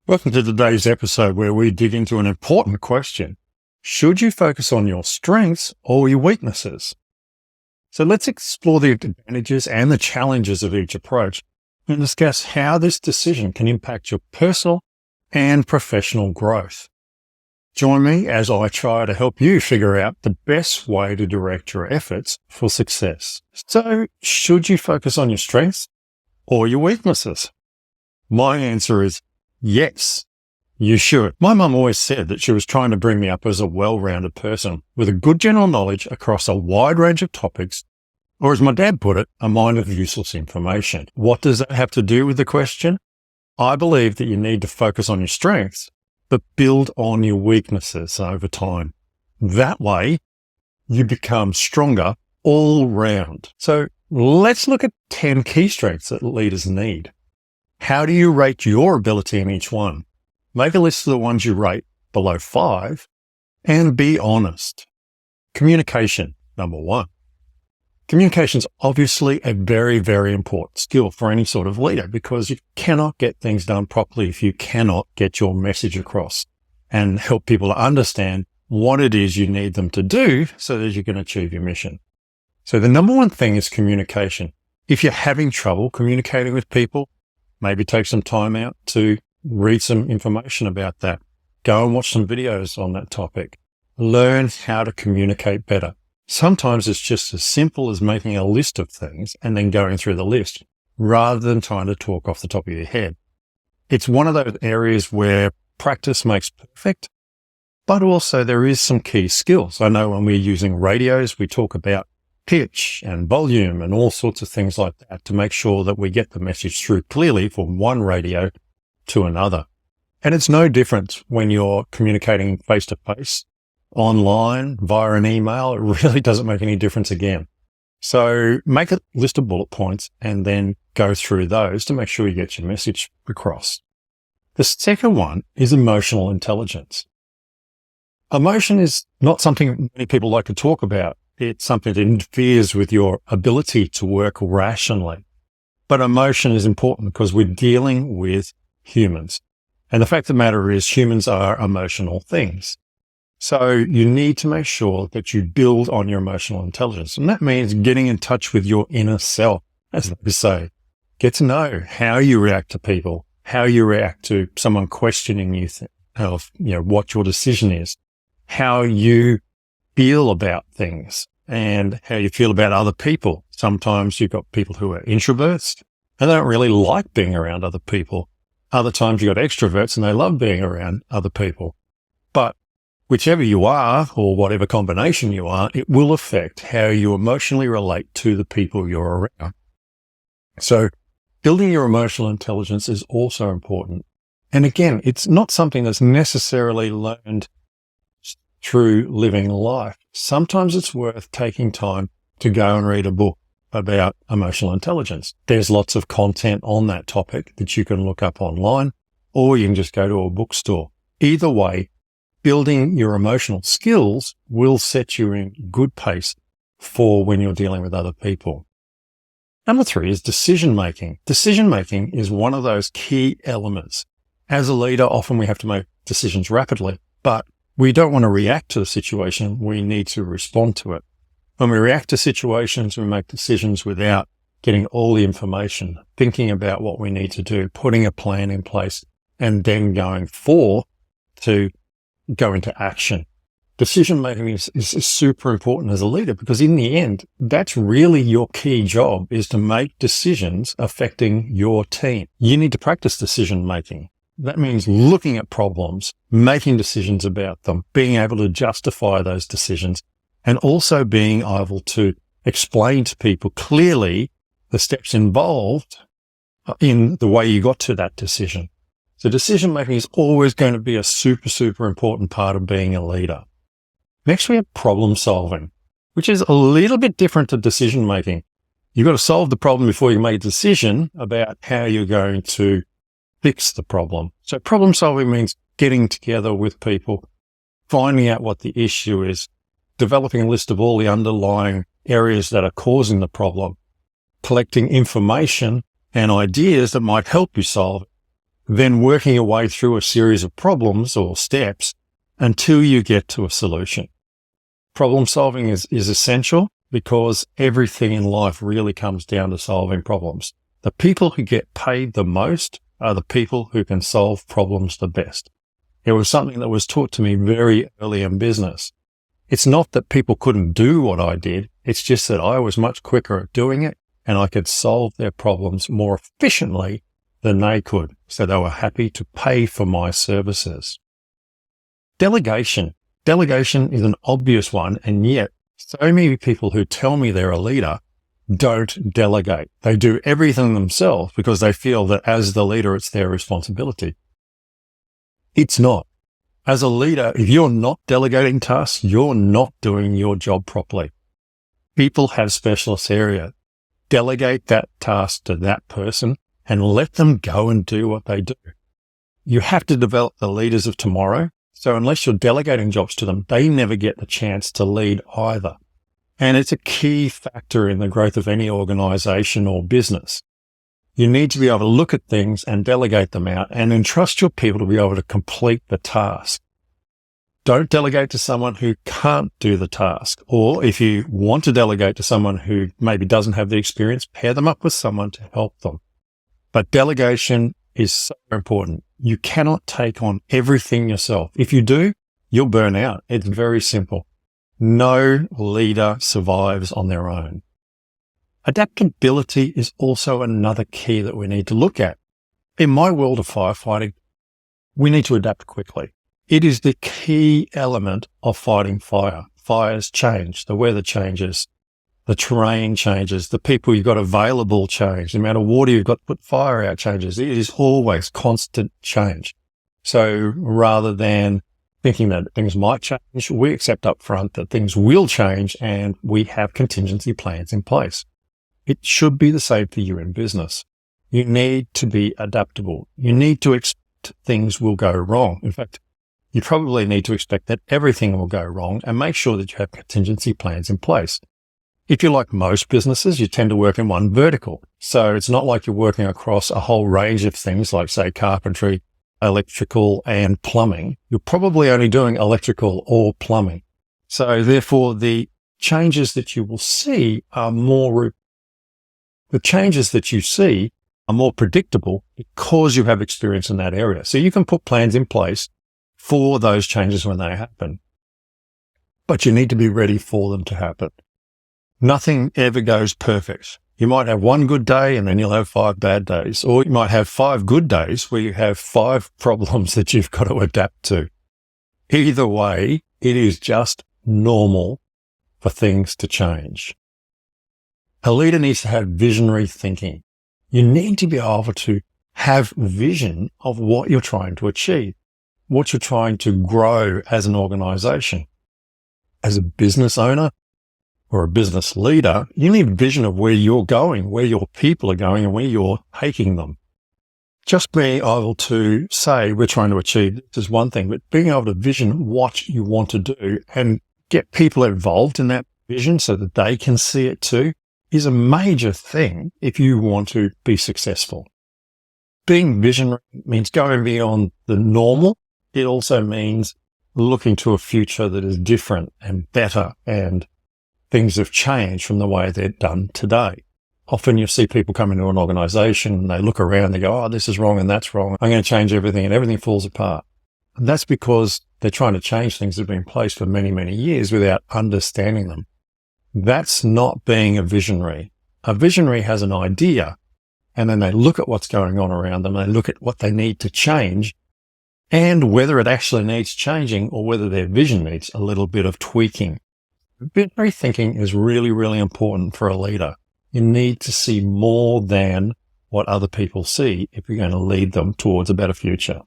Welcome to today's episode where we dig into an important question. Should you focus on your strengths or your weaknesses? So let's explore the advantages and the challenges of each approach and discuss how this decision can impact your personal and professional growth. Join me as I try to help you figure out the best way to direct your efforts for success. So, should you focus on your strengths or your weaknesses? My answer is yes, you should. My mum always said that she was trying to bring me up as a well-rounded person with a good general knowledge across a wide range of topics, or as my dad put it, a mind of useless information. What does that have to do with the question? I believe that you need to focus on your strengths, but build on your weaknesses over time. That way, you become stronger all round. So let's look at 10 key strengths that leaders need. How do you rate your ability in each one? Make a list of the ones you rate below 5 and be honest. Communication, number 1. Communication is obviously a very, very important skill for any sort of leader because you cannot get things done properly if you cannot get your message across and help people to understand what it is you need them to do so that you can achieve your mission. So the number one thing is communication. If you're having trouble communicating with people, maybe take some time out to read some information about that. Go and watch some videos on that topic. Learn how to communicate better. Sometimes it's just as simple as making a list of things and then going through the list rather than trying to talk off the top of your head. It's one of those areas where practice makes perfect, but also there is some key skills. I know when we're using radios, we talk about pitch and volume and all sorts of things like that to make sure that we get the message through clearly from one radio to another. And it's no different when you're communicating face to face, online, via an email. It really doesn't make any difference again. So make a list of bullet points and then go through those to make sure you get your message across. The second one is emotional intelligence. Emotion is not something many people like to talk about. It's something that interferes with your ability to work rationally. But emotion is important because we're dealing with humans. And the fact of the matter is humans are emotional things. So you need to make sure that you build on your emotional intelligence. And that means getting in touch with your inner self, as they say. Get to know how you react to people, how you react to someone questioning you, what your decision is, how you feel about things and how you feel about other people. Sometimes you've got people who are introverts and they don't really like being around other people. Other times you've got extroverts and they love being around other people. But whichever you are or whatever combination you are, it will affect how you emotionally relate to the people you're around. So building your emotional intelligence is also important. And again, it's not something that's necessarily learned through living life. Sometimes it's worth taking time to go and read a book about emotional intelligence. There's lots of content on that topic that you can look up online, or you can just go to a bookstore. Either way, building your emotional skills will set you in good pace for when you're dealing with other people. Number 3 is decision making. Decision making is one of those key elements. As a leader, often we have to make decisions rapidly, but we don't want to react to the situation. We need to respond to it. When we react to situations, we make decisions without getting all the information, thinking about what we need to do, putting a plan in place, and then going to go into action. Decision making is super important as a leader because in the end, that's really your key job, is to make decisions affecting your team. You need to practice decision making. That means looking at problems, making decisions about them, being able to justify those decisions, and also being able to explain to people clearly the steps involved in the way you got to that decision. So decision making is always going to be a super, super important part of being a leader. Next, we have problem solving, which is a little bit different to decision making. You've got to solve the problem before you make a decision about how you're going to fix the problem. So problem solving means getting together with people, finding out what the issue is, developing a list of all the underlying areas that are causing the problem, collecting information and ideas that might help you solve it, then working your way through a series of problems or steps until you get to a solution. Problem solving is essential because everything in life really comes down to solving problems. The people who get paid the most are the people who can solve problems the best. It was something that was taught to me very early in business. It's not that people couldn't do what I did. It's just that I was much quicker at doing it and I could solve their problems more efficiently than they could. So they were happy to pay for my services. Delegation. Delegation is an obvious one, and yet so many people who tell me they're a leader don't delegate. They do everything themselves because they feel that as the leader, it's their responsibility. It's not. As a leader, if you're not delegating tasks, you're not doing your job properly. People have specialist areas. Delegate that task to that person and let them go and do what they do. You have to develop the leaders of tomorrow. So unless you're delegating jobs to them, they never get the chance to lead either. And it's a key factor in the growth of any organization or business. You need to be able to look at things and delegate them out and entrust your people to be able to complete the task. Don't delegate to someone who can't do the task. Or if you want to delegate to someone who maybe doesn't have the experience, pair them up with someone to help them. But delegation is so important. You cannot take on everything yourself. If you do, you'll burn out. It's very simple. No leader survives on their own. Adaptability is also another key that we need to look at. In my world of firefighting, we need to adapt quickly. It is the key element of fighting fire. Fires change, the weather changes, the terrain changes, the people you've got available change, the amount of water you've got to put fire out changes. It is always constant change. So rather than thinking that things might change, we accept up front that things will change and we have contingency plans in place. It should be the same for you in business. You need to be adaptable. You need to expect things will go wrong. In fact, you probably need to expect that everything will go wrong and make sure that you have contingency plans in place. If you're like most businesses, you tend to work in one vertical. So it's not like you're working across a whole range of things like, say, carpentry, electrical, and plumbing. You're probably only doing electrical or plumbing. So therefore, the changes that you will see are more predictable because you have experience in that area. So you can put plans in place for those changes when they happen. But you need to be ready for them to happen. Nothing ever goes perfect. You might have one good day and then you'll have 5 bad days, or you might have 5 good days where you have 5 problems that you've got to adapt to. Either way, it is just normal for things to change. A leader needs to have visionary thinking. You need to be able to have vision of what you're trying to achieve, what you're trying to grow as an organization. As a business owner or a business leader, you need vision of where you're going, where your people are going, and where you're taking them. Just being able to say we're trying to achieve this is one thing, but being able to vision what you want to do and get people involved in that vision so that they can see it too is a major thing if you want to be successful. Being visionary means going beyond the normal. It also means looking to a future that is different and better, and things have changed from the way they're done today. Often you see people come into an organization and they look around and they go, oh, this is wrong and that's wrong. I'm going to change everything, and everything falls apart. And that's because they're trying to change things that have been in place for many, many years without understanding them. That's not being a visionary. A visionary has an idea, and then they look at what's going on around them. They look at what they need to change and whether it actually needs changing or whether their vision needs a little bit of tweaking. Visionary thinking is really, really important for a leader. You need to see more than what other people see if you're going to lead them towards a better future.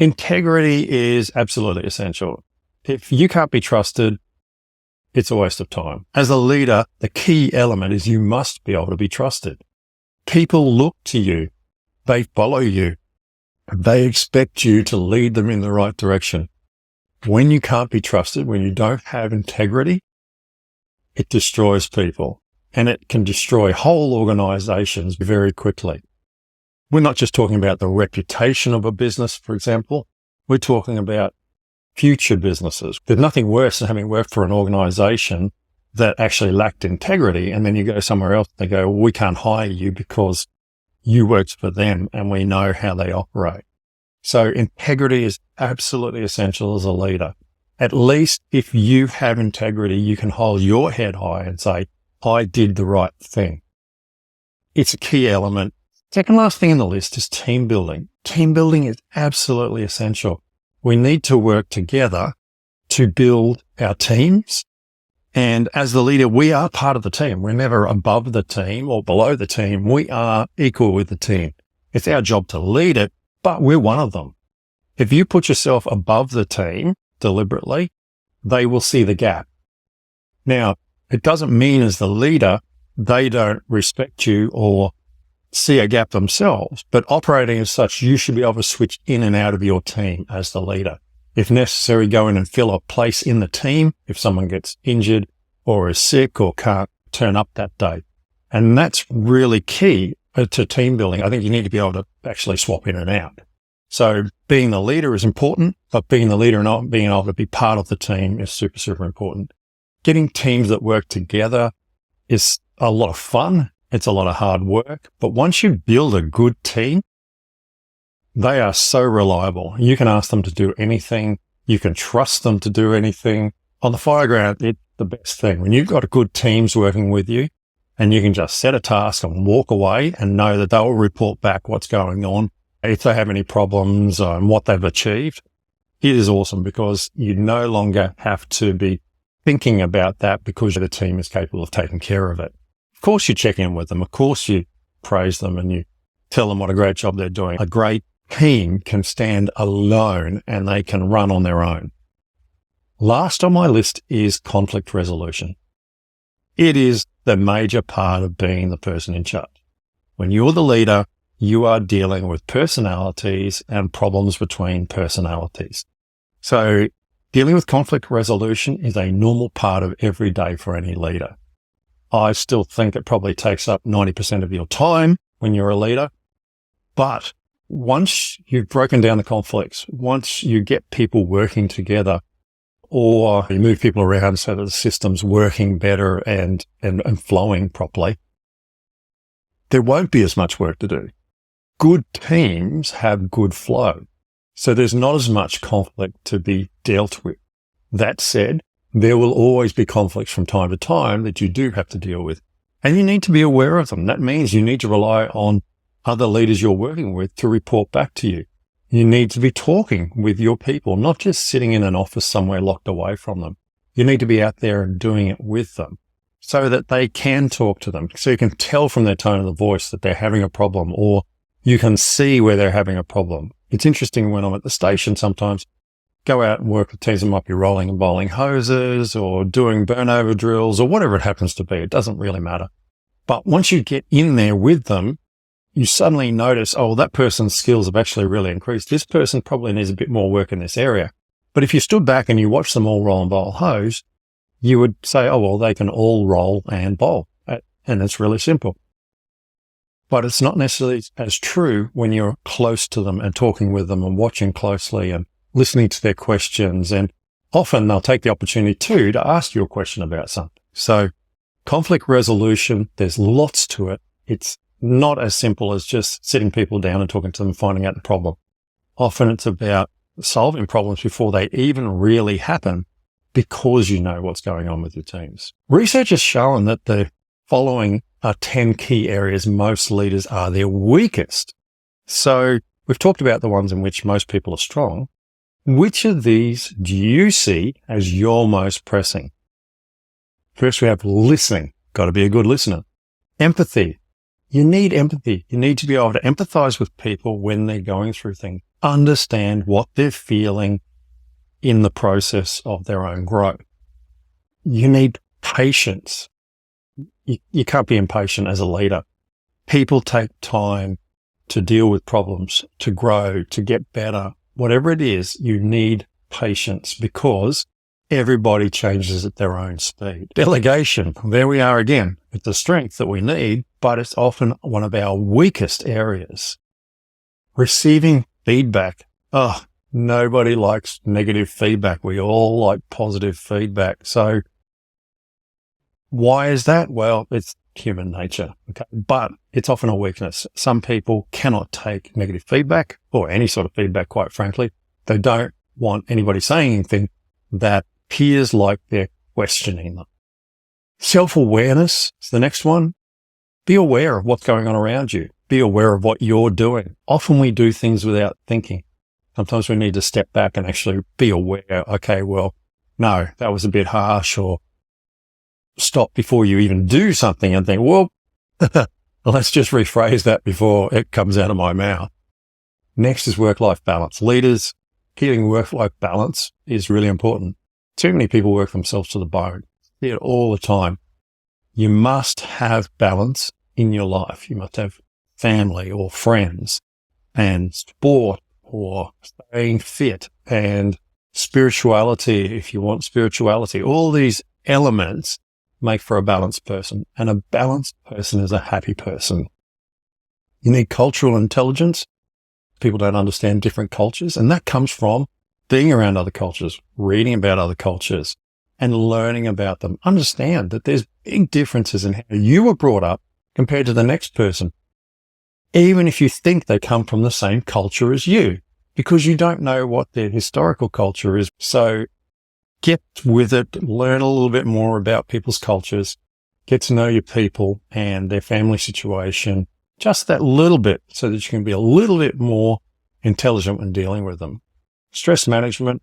Integrity is absolutely essential. If you can't be trusted, it's a waste of time. As a leader, the key element is you must be able to be trusted. People look to you. They follow you. They expect you to lead them in the right direction. When you can't be trusted, when you don't have integrity, it destroys people, and it can destroy whole organizations very quickly. We're not just talking about the reputation of a business, for example. We're talking about future businesses. There's nothing worse than having worked for an organization that actually lacked integrity. And then you go somewhere else, they go, well, we can't hire you because you worked for them and we know how they operate. So integrity is absolutely essential as a leader. At least if you have integrity, you can hold your head high and say, I did the right thing. It's a key element. Second last thing on the list is team building. Team building is absolutely essential. We need to work together to build our teams. And as the leader, we are part of the team. We're never above the team or below the team. We are equal with the team. It's our job to lead it, but we're one of them. If you put yourself above the team deliberately, they will see the gap. Now, it doesn't mean as the leader, they don't respect you or see a gap themselves, but operating as such, you should be able to switch in and out of your team as the leader. If necessary, go in and fill a place in the team if someone gets injured or is sick or can't turn up that day. And that's really key to team building. I think you need to be able to actually swap in and out. So being the leader is important, but being the leader and not being able to be part of the team is super, super important. Getting teams that work together is a lot of fun. It's a lot of hard work. But once you build a good team, they are so reliable. You can ask them to do anything. You can trust them to do anything. On the fireground, it's the best thing. When you've got good teams working with you and you can just set a task and walk away and know that they'll report back what's going on, if they have any problems and what they've achieved, it is awesome because you no longer have to be thinking about that because the team is capable of taking care of it. Of course, you check in with them. Of course, you praise them and you tell them what a great job they're doing. A great team can stand alone and they can run on their own. Last on my list is conflict resolution. It is the major part of being the person in charge. When you're the leader, you are dealing with personalities and problems between personalities. So dealing with conflict resolution is a normal part of every day for any leader. I still think it probably takes up 90% of your time when you're a leader. But once you've broken down the conflicts, once you get people working together or you move people around so that the system's working better and flowing properly, there won't be as much work to do. Good teams have good flow. So there's not as much conflict to be dealt with. That said, there will always be conflicts from time to time that you do have to deal with. And you need to be aware of them. That means you need to rely on other leaders you're working with to report back to you. You need to be talking with your people, not just sitting in an office somewhere locked away from them. You need to be out there and doing it with them so that they can talk to them. So you can tell from their tone of the voice that they're having a problem, or you can see where they're having a problem. It's interesting when I'm at the station sometimes, go out and work with teams that might be rolling and bowling hoses or doing burnover drills or whatever it happens to be. It doesn't really matter. But once you get in there with them, you suddenly notice, oh, that person's skills have actually really increased. This person probably needs a bit more work in this area. But if you stood back and you watched them all roll and bowl hose, you would say, oh, well, they can all roll and bowl. And it's really simple. But it's not necessarily as true when you're close to them and talking with them and watching closely and listening to their questions. And often they'll take the opportunity too to ask you a question about something. So conflict resolution, there's lots to it. It's not as simple as just sitting people down and talking to them and finding out the problem. Often it's about solving problems before they even really happen because you know what's going on with your teams. Research has shown that the following are 10 key areas most leaders are their weakest. So we've talked about the ones in which most people are strong. Which of these do you see as your most pressing? First, we have listening. Got to be a good listener. Empathy. You need empathy. You need to be able to empathize with people when they're going through things. Understand what they're feeling in the process of their own growth. You need patience. You can't be impatient as a leader. People take time to deal with problems, to grow, to get better. Whatever it is, you need patience because everybody changes at their own speed. Delegation. There we are again. It's a strength that we need, but it's often one of our weakest areas. Receiving feedback. Oh, nobody likes negative feedback. We all like positive feedback. So why is that? Well, it's human nature, okay? But it's often a weakness. Some people cannot take negative feedback or any sort of feedback, quite frankly. They don't want anybody saying anything that appears like they're questioning them. Self-awareness is the next one. Be aware of what's going on around you. Be aware of what you're doing. Often we do things without thinking. Sometimes we need to step back and actually be aware. Okay, well, no, that was a bit harsh, or stop before you even do something and think, well, let's just rephrase that before it comes out of my mouth. Next is work-life balance. Leaders, keeping work-life balance is really important. Too many people work themselves to the bone. See it all the time. You must have balance in your life. You must have family or friends and sport or staying fit and spirituality, if you want spirituality. All these elements make for a balanced person, and a balanced person is a happy person. You need cultural intelligence. People don't understand different cultures, and that comes from being around other cultures, reading about other cultures, and learning about them. Understand that there's big differences in how you were brought up compared to the next person, even if you think they come from the same culture as you, because you don't know what their historical culture is. So get with it, learn a little bit more about people's cultures, get to know your people and their family situation, just that little bit, so that you can be a little bit more intelligent when dealing with them. Stress management,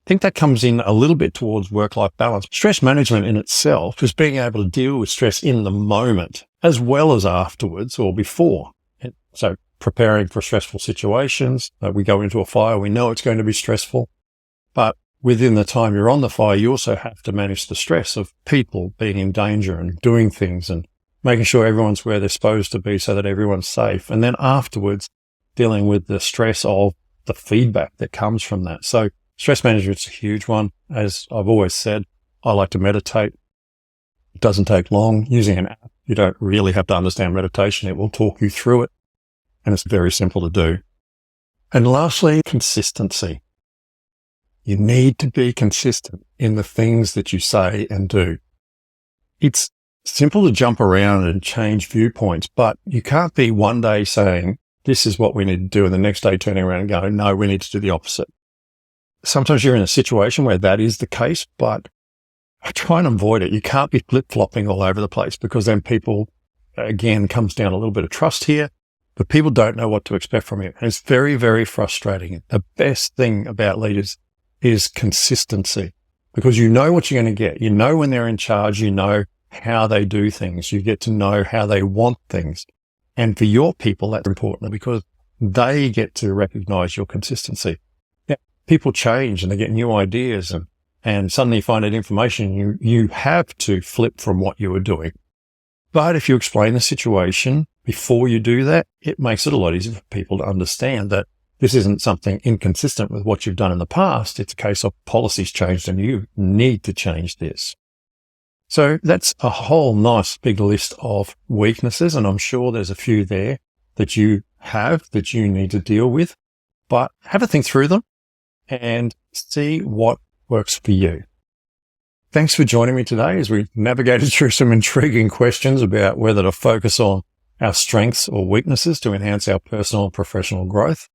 I think that comes in a little bit towards work-life balance. Stress management in itself is being able to deal with stress in the moment as well as afterwards or before. And so preparing for stressful situations. We go into a fire, we know it's going to be stressful, but within the time you're on the fire, you also have to manage the stress of people being in danger and doing things and making sure everyone's where they're supposed to be so that everyone's safe. And then afterwards, dealing with the stress of the feedback that comes from that. So stress management's a huge one. As I've always said, I like to meditate. It doesn't take long. Using an app, you don't really have to understand meditation. It will talk you through it, and it's very simple to do. And lastly, consistency. You need to be consistent in the things that you say and do. It's simple to jump around and change viewpoints, but you can't be one day saying, this is what we need to do, and the next day turning around and going, no, we need to do the opposite. Sometimes you're in a situation where that is the case, but I try and avoid it. You can't be flip-flopping all over the place, because then people, again, comes down a little bit of trust here, but people don't know what to expect from you. And it's very, very frustrating. The best thing about leaders is consistency, because you know what you're going to get. You know when they're in charge, you know how they do things. You get to know how they want things. And for your people, that's important because they get to recognize your consistency. Yeah, people change and they get new ideas, and suddenly you find out information. You have to flip from what you were doing. But if you explain the situation before you do that, it makes it a lot easier for people to understand that this isn't something inconsistent with what you've done in the past. It's a case of policies changed and you need to change this. So that's a whole nice big list of weaknesses, and I'm sure there's a few there that you have that you need to deal with, but have a think through them and see what works for you. Thanks for joining me today as we navigated through some intriguing questions about whether to focus on our strengths or weaknesses to enhance our personal and professional growth.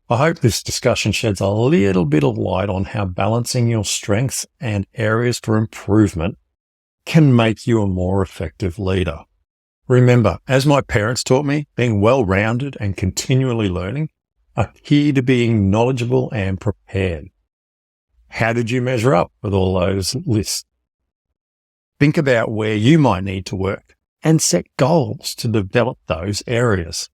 I hope this discussion sheds a little bit of light on how balancing your strengths and areas for improvement can make you a more effective leader. Remember, as my parents taught me, being well-rounded and continually learning are key to being knowledgeable and prepared. How did you measure up with all those lists? Think about where you might need to work and set goals to develop those areas.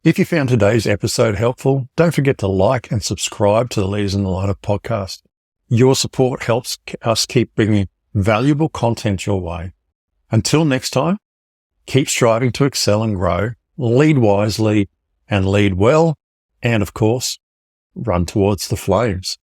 If you found today's episode helpful, don't forget to like and subscribe to the Leaders in the Line Up podcast. Your support helps us keep bringing valuable content your way. Until next time, keep striving to excel and grow, lead wisely and lead well, and of course, run towards the flames.